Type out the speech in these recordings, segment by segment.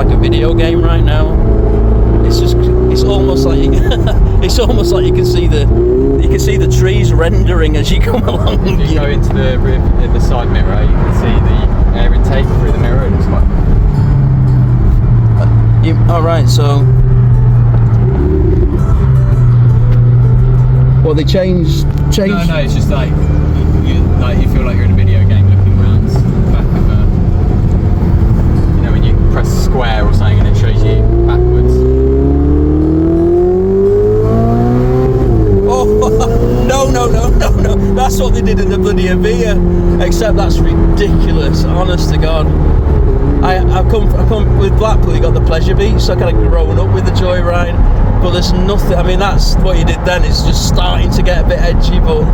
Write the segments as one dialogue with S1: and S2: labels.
S1: like a video game right now. It's almost like it's almost like you can see the trees rendering as you come along.
S2: If you go into the side mirror, you can see the air intake through the mirror. It looks like.
S1: All right, so well, they changed.
S2: No, it's just like you feel like you're in a video game looking around the back of when you press square or something and it shows you backwards.
S1: Oh no! That's what they did in the bloody Avia. Except that's ridiculous. Honest to God. I come with Blackpool. You got the pleasure beach, so I kind of grown up with the joyride. But there's nothing. I mean, that's what you did then. It's just starting to get a bit edgy. But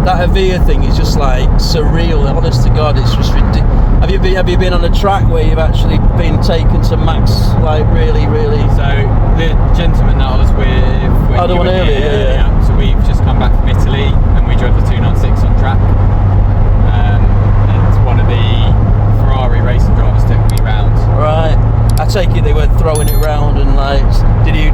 S1: that Avia thing is just like surreal. Honest to God, it's just ridiculous. Have you been on a track where you've actually been taken to max, like really?
S2: So the gentleman that I was with, when
S1: the one earlier, yeah.
S2: So we've just come back from Italy and we drove the 296 on track. And one of the Ferrari racing drivers took me round.
S1: Right. I take it they were throwing it round and like, did you?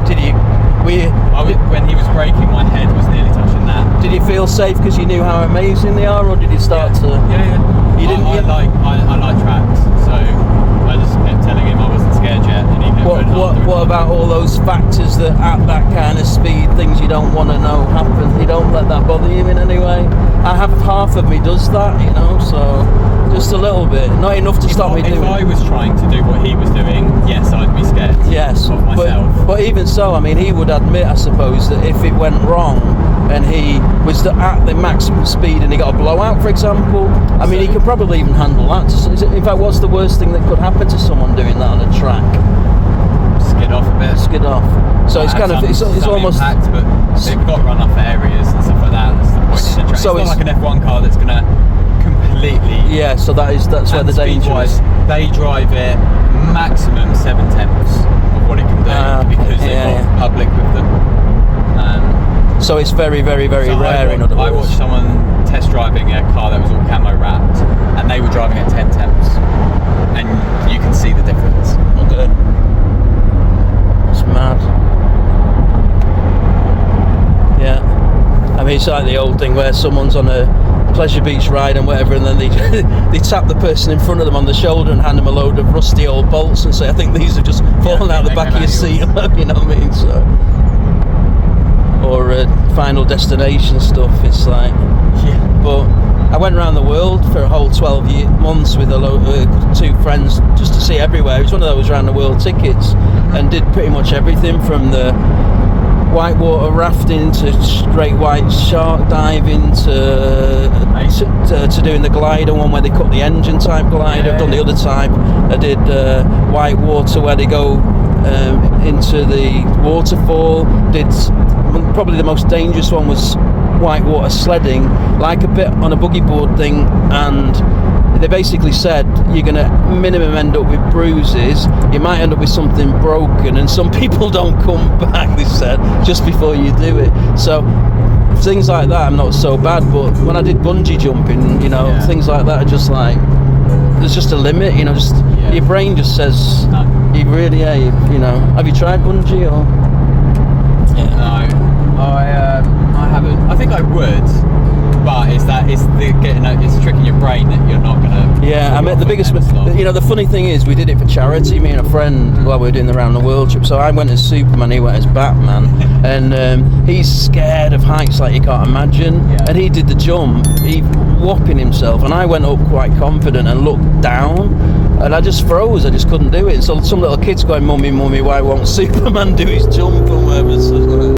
S2: When he was braking, my head was nearly touching that.
S1: Did you feel safe because you knew how amazing they are, or did you start to?
S2: Yeah.
S1: You didn't.
S2: I like tracks, so I just kept telling him I wasn't scared yet, and he kept going.
S1: What about all those factors that at that kind of speed, things you don't want to know happen? You don't let that bother you in any way. I have half of me does that, so just a little bit, not enough to stop me doing.
S2: If I was trying to do what he was doing, yes, I'd be scared.
S1: Yes,
S2: of myself.
S1: But even so, I mean, he would admit, I suppose, that if it went wrong and he was at the maximum speed and he got a blowout, for example, I mean, he could probably even handle that. In fact, what's the worst thing that could happen to someone doing that on a track?
S2: Skid off a bit.
S1: Skid off. So it's kind of it's almost
S2: impact, but they've got run off areas and stuff like that. That's the point in the track.
S1: So
S2: it's not like an F1 car that's going to completely.
S1: Yeah. So that's where the danger is.
S2: They drive it maximum 7/10 of what it can do because they've got public with them.
S1: So it's very, very, very rare. In other words,
S2: I watched someone test driving a car that was all camo wrapped, and they were driving at 10 temps, and you can see the difference.
S1: Okay. It's mad. Yeah. I mean, it's like the old thing where someone's on a pleasure beach ride and whatever, and then they tap the person in front of them on the shoulder and hand them a load of rusty old bolts and say, I think these have just fallen out the back of your seat. You know what I mean? So, or Final Destination stuff. It's like, but I went around the world for a whole 12 months with two friends just to see everywhere. It was one of those around the world tickets, and did pretty much everything from the whitewater rafting to great white shark diving to doing the glider one where they cut the engine type glider. I've done the other type. I did whitewater where they go into the waterfall. Did probably the most dangerous one was whitewater sledding, like a bit on a boogie board thing, and they basically said you're going to minimum end up with bruises, you might end up with something broken, and some people don't come back, they said, just before you do it. So things like that I'm not so bad, but when I did bungee jumping, things like that are just like, there's just a limit, your brain just says, no. You really, have you tried bungee or?
S2: No, I haven't. I think I would, but it's tricking your brain that you're not gonna.
S1: Yeah, I mean the biggest. The funny thing is, we did it for charity. Me and a friend, while we were doing the round the world trip. So I went as Superman, he went as Batman, and he's scared of heights like you can't imagine. Yeah. And he did the jump, he whopping himself, and I went up quite confident and looked down. And I just froze, I just couldn't do it. So some little kids going, Mummy, why won't Superman do his jump or whatever? So